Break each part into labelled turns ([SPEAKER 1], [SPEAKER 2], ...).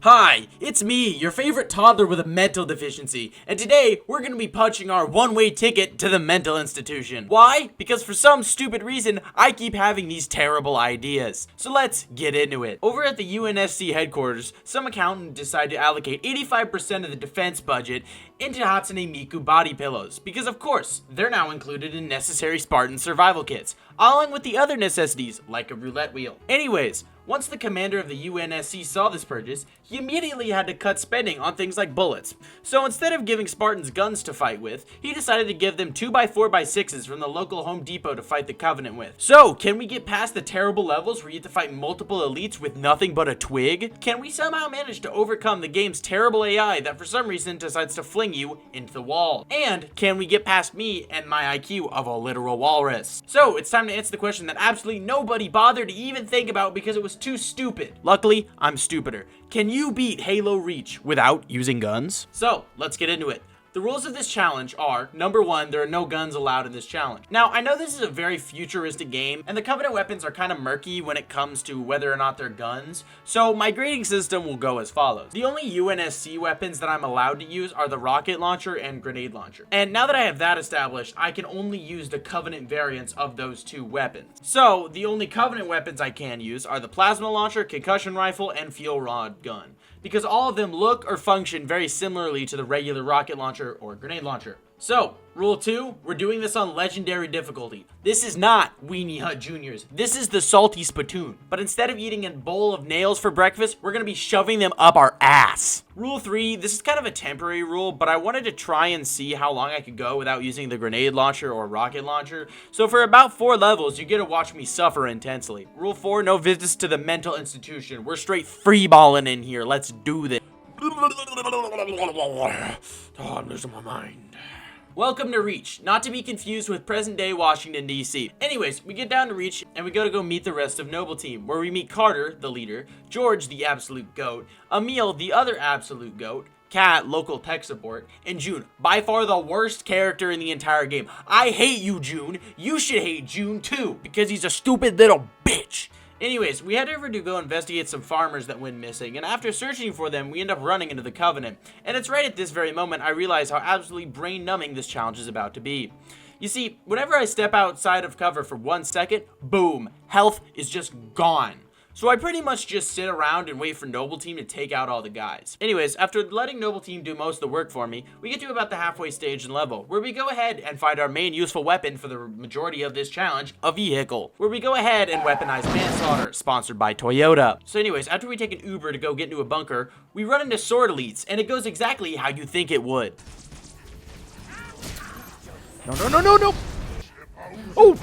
[SPEAKER 1] Hi, it's me, your favorite toddler with a mental deficiency, and today we're going to be punching our one-way ticket to the mental institution. Why? Because for some stupid reason, I keep having these terrible ideas. So let's get into it. Over at the UNSC headquarters, some accountant decided to allocate 85% of the defense budget into Hatsune Miku body pillows, because of course, they're now included in necessary Spartan survival kits, along with the other necessities, like a roulette wheel. Anyways, once the commander of the UNSC saw this purchase, he immediately had to cut spending on things like bullets. So instead of giving Spartans guns to fight with, he decided to give them 2x4x6s from the local Home Depot to fight the Covenant with. So, can we get past the terrible levels where you have to fight multiple elites with nothing but a twig? Can we somehow manage to overcome the game's terrible AI that for some reason decides to fling you into the wall? And can we get past me and my IQ of a literal walrus? So, it's time to answer the question that absolutely nobody bothered to even think about because it was too stupid. Luckily, I'm stupider. Can you beat Halo Reach without using guns? So, let's get into it. The rules of this challenge are, number one, there are no guns allowed in this challenge. Now, I know this is a very futuristic game, and the Covenant weapons are kind of murky when it comes to whether or not they're guns, so my grading system will go as follows. The only UNSC weapons that I'm allowed to use are the rocket launcher and grenade launcher. And now that I have that established, I can only use the Covenant variants of those two weapons. So, the only Covenant weapons I can use are the plasma launcher, concussion rifle, and fuel rod gun, because all of them look or function very similarly to the regular rocket launcher or grenade launcher. So, rule 2, we're doing this on legendary difficulty. This is not Weenie Hut Juniors. This is the salty spittoon. But instead of eating a bowl of nails for breakfast, we're gonna be shoving them up our ass. Rule 3, this is kind of a temporary rule, but I wanted to try and see how long I could go without using the grenade launcher or rocket launcher. So for about 4 levels, you get to watch me suffer intensely. Rule 4, no visits to the mental institution. We're straight freeballing in here. Let's do this. Oh, I'm losing my mind. Welcome to Reach, not to be confused with present-day Washington, D.C. Anyways, we get down to Reach, and we go meet the rest of Noble Team, where we meet Carter, the leader, George, the absolute goat, Emil, the other absolute goat, Kat, local tech support, and June, by far the worst character in the entire game. I hate you, June. You should hate June, too, because he's a stupid little bitch. Anyways, we head over to go investigate some farmers that went missing, and after searching for them, we end up running into the Covenant. And it's right at this very moment I realize how absolutely brain-numbing this challenge is about to be. You see, whenever I step outside of cover for 1 second, boom, health is just gone. So I pretty much just sit around and wait for Noble Team to take out all the guys. Anyways, after letting Noble Team do most of the work for me, we get to about the halfway stage and level, where we go ahead and find our main useful weapon for the majority of this challenge, a vehicle. Where we go ahead and weaponize manslaughter, sponsored by Toyota. So anyways, after we take an Uber to go get into a bunker, we run into sword elites, and it goes exactly how you think it would. No. Oh!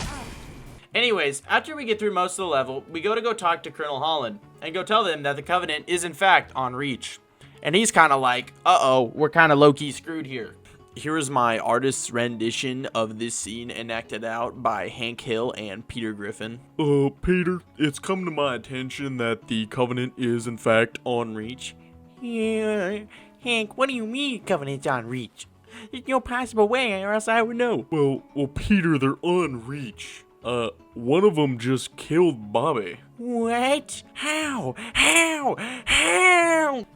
[SPEAKER 1] Anyways, after we get through most of the level, we go talk to Colonel Holland and go tell them that the Covenant is in fact on Reach. And he's kind of like, uh-oh, we're kind of low-key screwed here. Here is my artist's rendition of this scene enacted out by Hank Hill and Peter Griffin.
[SPEAKER 2] Peter, it's come to my attention that the Covenant is in fact on Reach.
[SPEAKER 3] Yeah, Hank, what do you mean Covenant's on Reach? There's no possible way, or else I would know.
[SPEAKER 2] Well, Peter, they're on Reach. One of them just killed Bobby.
[SPEAKER 3] What? How?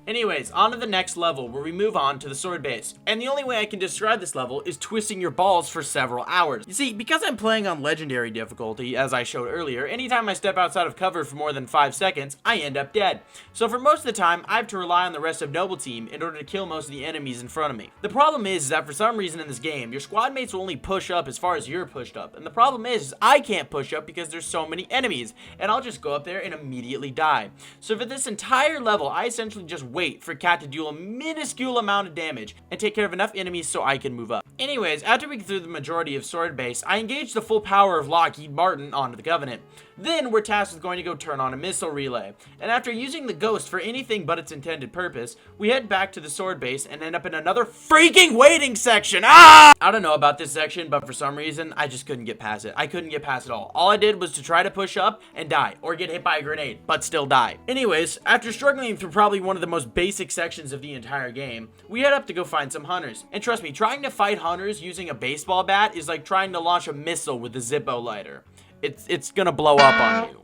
[SPEAKER 1] Anyways, on to the next level, where we move on to the sword base. And the only way I can describe this level is twisting your balls for several hours. You see, because I'm playing on legendary difficulty, as I showed earlier, anytime I step outside of cover for more than 5 seconds, I end up dead. So for most of the time, I have to rely on the rest of Noble Team in order to kill most of the enemies in front of me. The problem is that for some reason in this game, your squad mates will only push up as far as you're pushed up. And the problem is I can't push up because there's so many enemies, and I'll just go up there and immediately die. So for this entire level, I essentially just wait for Kat to deal a minuscule amount of damage and take care of enough enemies so I can move up. Anyways, after we get through the majority of sword base, I engage the full power of Lockheed Martin onto the Covenant. Then we're tasked with going to go turn on a missile relay. And after using the Ghost for anything but its intended purpose, we head back to the sword base and end up in another freaking waiting section. I don't know about this section, but for some reason, I just couldn't get past it. I couldn't get past it all. All I did was to try to push up and die, or get hit by a grenade, but still die. Anyways, after struggling through probably one of the most basic sections of the entire game, we head up to go find some hunters. And trust me, trying to fight hunters using a baseball bat is like trying to launch a missile with a Zippo lighter. It's gonna blow up on you.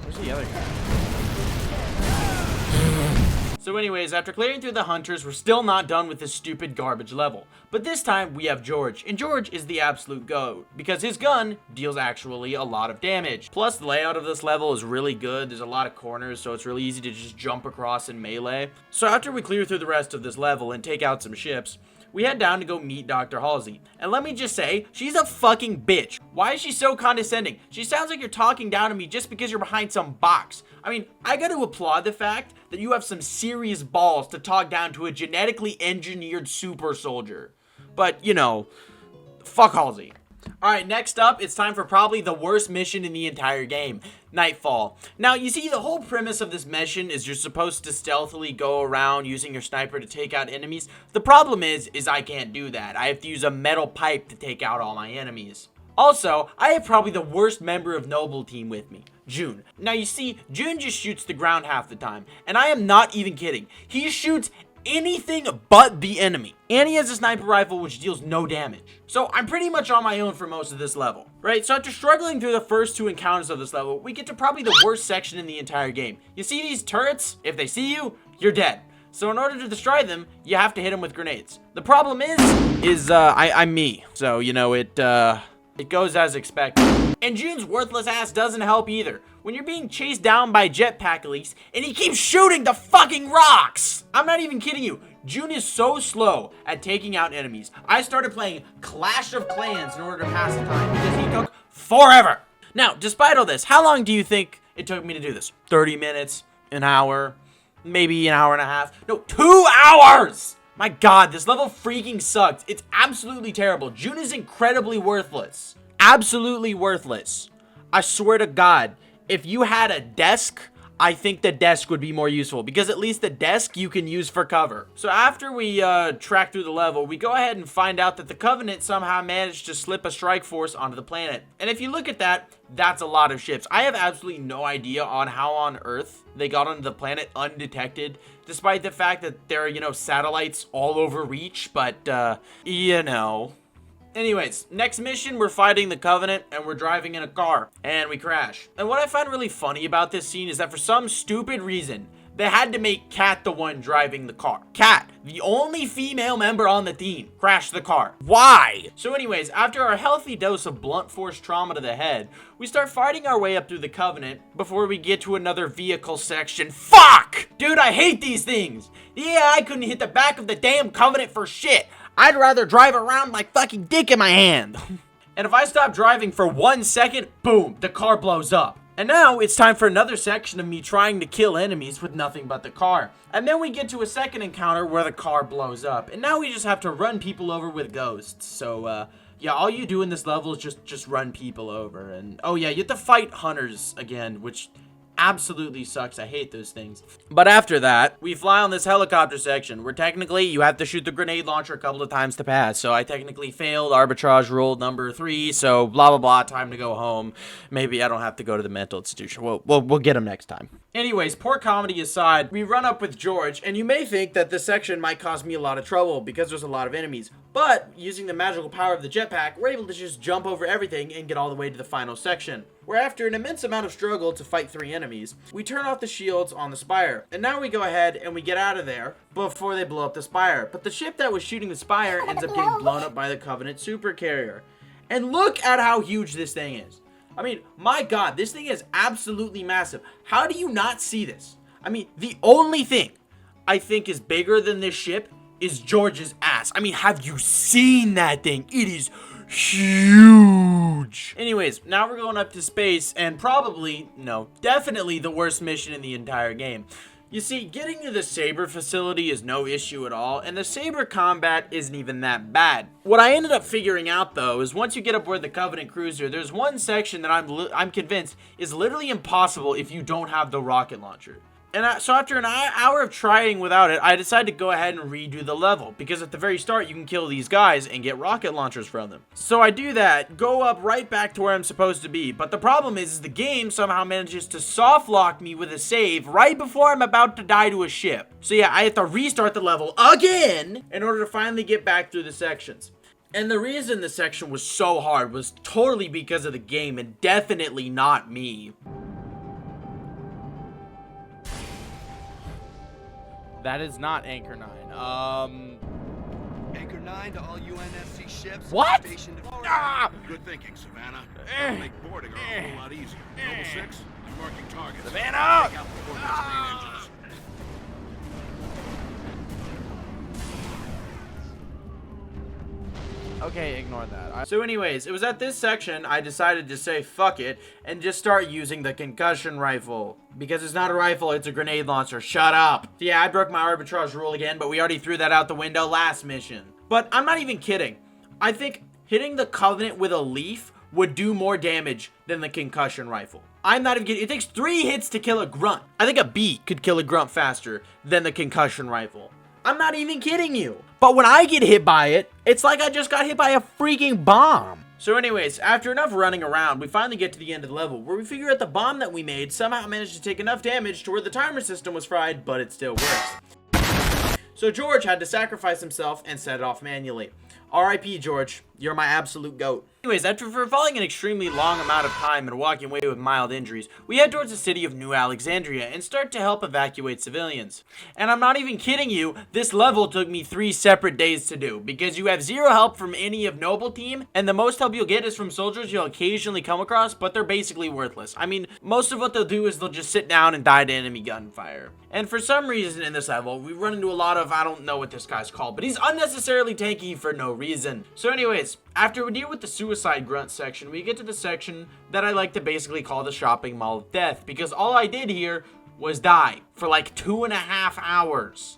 [SPEAKER 1] Where's the other guy? So anyways, after clearing through the hunters, we're still not done with this stupid garbage level. But this time, we have George. And George is the absolute GOAT, because his gun deals actually a lot of damage. Plus, the layout of this level is really good. There's a lot of corners, so it's really easy to just jump across in melee. So after we clear through the rest of this level and take out some ships, we head down to go meet Dr. Halsey. And let me just say, she's a fucking bitch. Why is she so condescending? She sounds like you're talking down to me just because you're behind some box. I mean, I gotta applaud the fact that you have some serious balls to talk down to a genetically engineered super soldier. But, you know, fuck Halsey. Alright, next up, it's time for probably the worst mission in the entire game, Nightfall. Now, you see, the whole premise of this mission is you're supposed to stealthily go around using your sniper to take out enemies. The problem is I can't do that. I have to use a metal pipe to take out all my enemies. Also, I have probably the worst member of Noble Team with me, June. Now, you see, June just shoots the ground half the time, and I am not even kidding. He shoots anything but the enemy, and he has a sniper rifle which deals no damage. So I'm pretty much on my own for most of this level, right? So after struggling through the first 2 encounters of this level, we get to probably the worst section in the entire game. You see these turrets? If they see you, you're dead. So in order to destroy them, you have to hit them with grenades. The problem I'm me. So, you know, it goes as expected. And June's worthless ass doesn't help either. When you're being chased down by jetpack elites, and he keeps shooting the fucking rocks! I'm not even kidding you. June is so slow at taking out enemies. I started playing Clash of Clans in order to pass the time because he took forever. Now, despite all this, how long do you think it took me to do this? 30 minutes? An hour? Maybe an hour and a half? No, 2 hours! My god, this level freaking sucked. It's absolutely terrible. June is incredibly worthless. Absolutely worthless. I swear to god, if you had a desk, I think the desk would be more useful, because at least the desk you can use for cover. So after we track through the level, we go ahead and find out that the Covenant somehow managed to slip a strike force onto the planet. And if you look at that, that's a lot of ships. I have absolutely no idea on how on Earth they got onto the planet undetected, despite the fact that there are, you know, satellites all over Reach, but, you know. Anyways, next mission, we're fighting the Covenant, and we're driving in a car, and we crash. And what I find really funny about this scene is that for some stupid reason, they had to make Kat the one driving the car. Kat, the only female member on the team, crashed the car. Why? So anyways, after our healthy dose of blunt force trauma to the head, we start fighting our way up through the Covenant before we get to another vehicle section. Fuck! Dude, I hate these things. Yeah, I couldn't hit the back of the damn Covenant for shit. I'd rather drive around like fucking dick in my hand. And if I stop driving for 1 second, boom, the car blows up. And now it's time for another section of me trying to kill enemies with nothing but the car. And then we get to a second encounter where the car blows up. And now we just have to run people over with ghosts. So, yeah, all you do in this level is just run people over. And, oh yeah, you have to fight hunters again, which absolutely sucks. I hate those things. But after that, we fly on this helicopter section where technically you have to shoot the grenade launcher a couple of times to pass. So I technically failed arbitrage rule number 3. So blah, blah, blah. Time to go home. Maybe I don't have to go to the mental institution. We'll get him next time. Anyways, poor comedy aside, we run up with George, and you may think that this section might cause me a lot of trouble because there's a lot of enemies. But using the magical power of the jetpack, we're able to just jump over everything and get all the way to the final section, where after an immense amount of struggle to fight 3 enemies, we turn off the shields on the spire. And now we go ahead and we get out of there before they blow up the spire. But the ship that was shooting the spire ends up getting blown up by the Covenant supercarrier. And look at how huge this thing is. I mean, my god, this thing is absolutely massive. How do you not see this? I mean, the only thing I think is bigger than this ship is George's ass. I mean, have you seen that thing? It is huge. Anyways, now we're going up to space, and probably, no, definitely the worst mission in the entire game. You see, getting to the Saber facility is no issue at all, and the Saber combat isn't even that bad. What I ended up figuring out, though, is once you get aboard the Covenant cruiser, there's one section that I'm convinced is literally impossible if you don't have the rocket launcher. And so after an hour of trying without it, I decided to go ahead and redo the level, because at the very start, you can kill these guys and get rocket launchers from them. So I do that, go up right back to where I'm supposed to be, but the problem is the game somehow manages to soft lock me with a save right before I'm about to die to a ship. So yeah, I have to restart the level again in order to finally get back through the sections. And the reason the section was so hard was totally because of the game and definitely not me. That is not Anchor 9.
[SPEAKER 4] Anchor 9 to all UNSC ships.
[SPEAKER 1] What?
[SPEAKER 4] Stationed
[SPEAKER 1] Ah!
[SPEAKER 5] Good thinking, Savannah. That'll make boarding a whole lot easier. Noble 6, I'm marking targets.
[SPEAKER 1] Savannah!
[SPEAKER 5] Take out the Corvette's main engines.
[SPEAKER 1] Okay, ignore that. So anyways, it was at this section I decided to say fuck it and just start using the concussion rifle. Because it's not a rifle, it's a grenade launcher. Shut up. Yeah, I broke my arbitrage rule again, but we already threw that out the window last mission. But I'm not even kidding. I think hitting the Covenant with a leaf would do more damage than the concussion rifle. I'm not even kidding. It takes 3 hits to kill a grunt. I think a bee could kill a grunt faster than the concussion rifle. I'm not even kidding you. But when I get hit by it, it's like I just got hit by a freaking bomb. So anyways, after enough running around, we finally get to the end of the level, where we figure out the bomb that we made somehow managed to take enough damage to where the timer system was fried, but it still works. So George had to sacrifice himself and set it off manually. R.I.P. George, you're my absolute GOAT. Anyways, after falling an extremely long amount of time and walking away with mild injuries, we head towards the city of New Alexandria and start to help evacuate civilians. And I'm not even kidding you, this level took me 3 separate days to do, because you have 0 help from any of Noble team, and the most help you'll get is from soldiers you'll occasionally come across, but they're basically worthless. I mean, most of what they'll do is they'll just sit down and die to enemy gunfire. And for some reason in this level, we run into a lot of, I don't know what this guy's called, but he's unnecessarily tanky for no reason. So anyways, after we deal with the suicide grunt section, we get to the section that I like to basically call the shopping mall of death, because all I did here was die for like 2.5 hours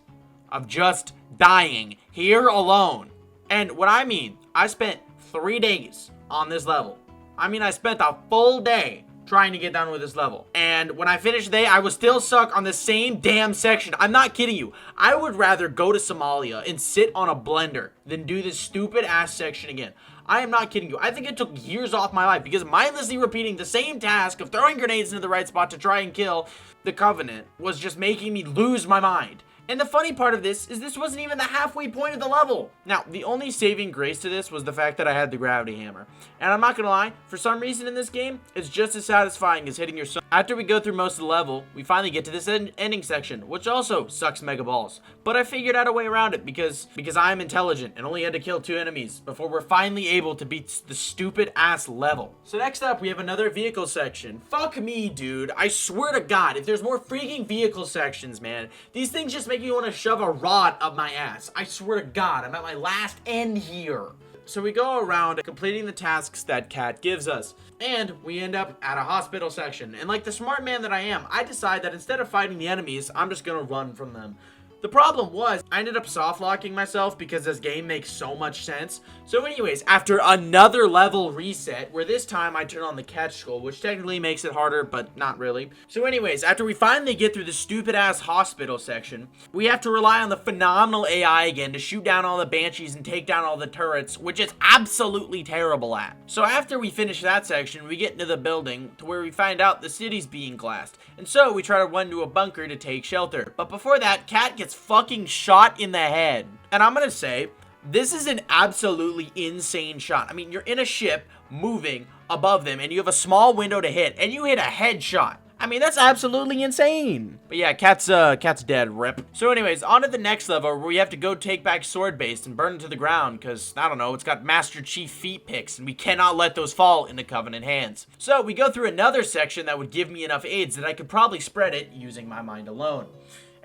[SPEAKER 1] of just dying here alone. And what I mean, I spent 3 days on this level. I mean, I spent a full day trying to get done with this level. And when I finished the day, I was still stuck on the same damn section. I'm not kidding you. I would rather go to Somalia and sit on a blender than do this stupid ass section again. I am not kidding you. I think it took years off my life because mindlessly repeating the same task of throwing grenades into the right spot to try and kill the Covenant was just making me lose my mind. And the funny part of this is this wasn't even the halfway point of the level. Now, the only saving grace to this was the fact that I had the gravity hammer. And I'm not gonna lie, for some reason in this game, it's just as satisfying as hitting your son. After we go through most of the level, we finally get to this ending section, which also sucks mega balls. But I figured out a way around it because I'm intelligent and only had to kill 2 enemies before we're finally able to beat the stupid ass level. So next up, we have another vehicle section. Fuck me, dude. I swear to God, if there's more freaking vehicle sections, man, these things just make you want to shove a rod up my ass. I swear to God, I'm at my last end here. So we go around completing the tasks that Kat gives us, and we end up at a hospital section. And like the smart man that I am, I decide that instead of fighting the enemies, I'm just gonna run from them. The problem was, I ended up soft locking myself because this game makes so much sense. So anyways, after another level reset, where this time I turn on the catch skull, which technically makes it harder, but not really. So anyways, after we finally get through the stupid ass hospital section, we have to rely on the phenomenal AI again to shoot down all the banshees and take down all the turrets, which it's absolutely terrible at. So after we finish that section, we get into the building to where we find out the city's being glassed. And so we try to run to a bunker to take shelter. But before that, Kat gets fucking shot in the head. And I'm gonna say, this is an absolutely insane shot. I mean, you're in a ship moving above them and you have a small window to hit and you hit a headshot. I mean, that's absolutely insane. But yeah, Kat's dead, rip. So anyways, on to the next level where we have to go take back Sword Base and burn it to the ground because, I don't know, it's got Master Chief feet picks and we cannot let those fall into Covenant hands. So we go through another section that would give me enough aids that I could probably spread it using my mind alone.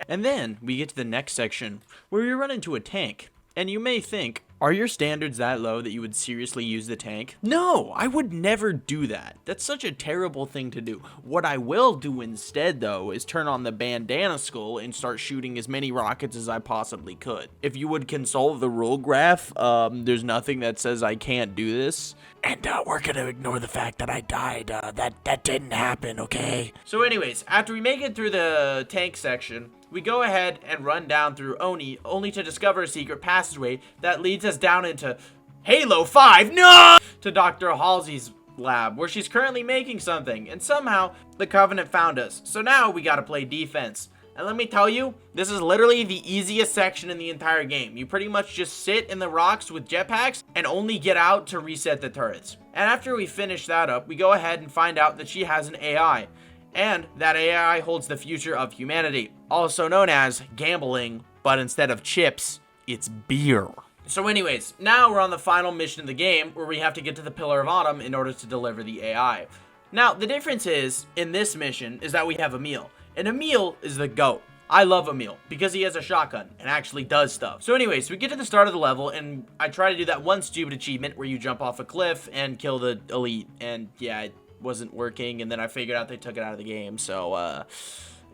[SPEAKER 1] And then we get to the next section where we run into a tank. And you may think, are your standards that low that you would seriously use the tank? No, I would never do that. That's such a terrible thing to do. What I will do instead, though, is turn on the bandana skull and start shooting as many rockets as I possibly could. If you would console the rule graph, there's nothing that says I can't do this. And we're gonna ignore the fact that I died. That didn't happen, okay? So anyways, after we make it through the tank section, we go ahead and run down through Oni, only to discover a secret passageway that leads us down into Halo 5, no! To Dr. Halsey's lab, where she's currently making something, and somehow the Covenant found us. So now we gotta play defense. And let me tell you, this is literally the easiest section in the entire game. You pretty much just sit in the rocks with jetpacks and only get out to reset the turrets. And after we finish that up, we go ahead and find out that she has an AI. And that AI holds the future of humanity. also known as gambling, but instead of chips, it's beer. So anyways, now we're on the final mission of the game where we have to get to the Pillar of Autumn in order to deliver the AI. Now, the difference is, in this mission, is that we have Emil. And Emil is the GOAT. I love Emil because he has a shotgun and actually does stuff. So anyways, we get to the start of the level and I try to do that one stupid achievement where you jump off a cliff and kill the elite. And yeah, it wasn't working. And then I figured out they took it out of the game. So,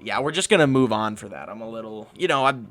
[SPEAKER 1] yeah, we're just going to move on for that. I'm a little, I'm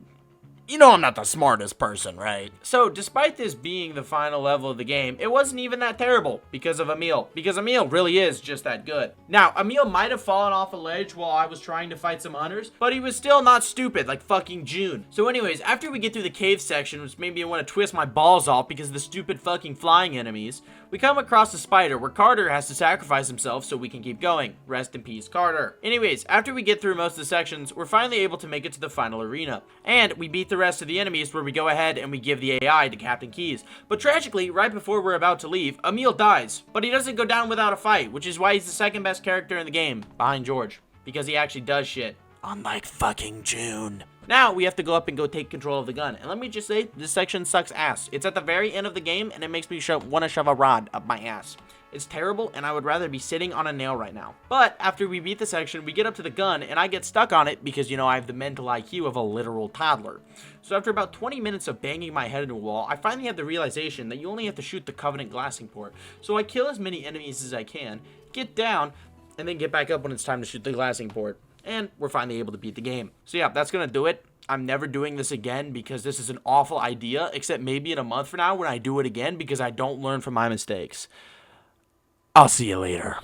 [SPEAKER 1] not the smartest person, right? So, despite this being the final level of the game, it wasn't even that terrible because of Emil. Because Emil really is just that good. Now, Emil might have fallen off a ledge while I was trying to fight some hunters, but he was still not stupid like fucking June. So anyways, after we get through the cave section, which made me want to twist my balls off because of the stupid fucking flying enemies, we come across a spider where Carter has to sacrifice himself so we can keep going. Rest in peace, Carter. Anyways, after we get through most of the sections, we're finally able to make it to the final arena. And we beat the rest of the enemies where we go ahead and we give the AI to Captain Keyes. But tragically, right before we're about to leave, Emil dies. But he doesn't go down without a fight, which is why he's the second best character in the game, behind George. Because he actually does shit. Unlike fucking June. Now, we have to go up and go take control of the gun. And let me just say, this section sucks ass. It's at the very end of the game, and it makes me want to shove a rod up my ass. It's terrible, and I would rather be sitting on a nail right now. But, after we beat the section, we get up to the gun, and I get stuck on it because, I have the mental IQ of a literal toddler. So after about 20 minutes of banging my head into a wall, I finally have the realization that you only have to shoot the Covenant glassing port. So I kill as many enemies as I can, get down, and then get back up when it's time to shoot the glassing port. And we're finally able to beat the game. So yeah, that's gonna do it. I'm never doing this again because this is an awful idea, except maybe in a month from now when I do it again because I don't learn from my mistakes. I'll see you later.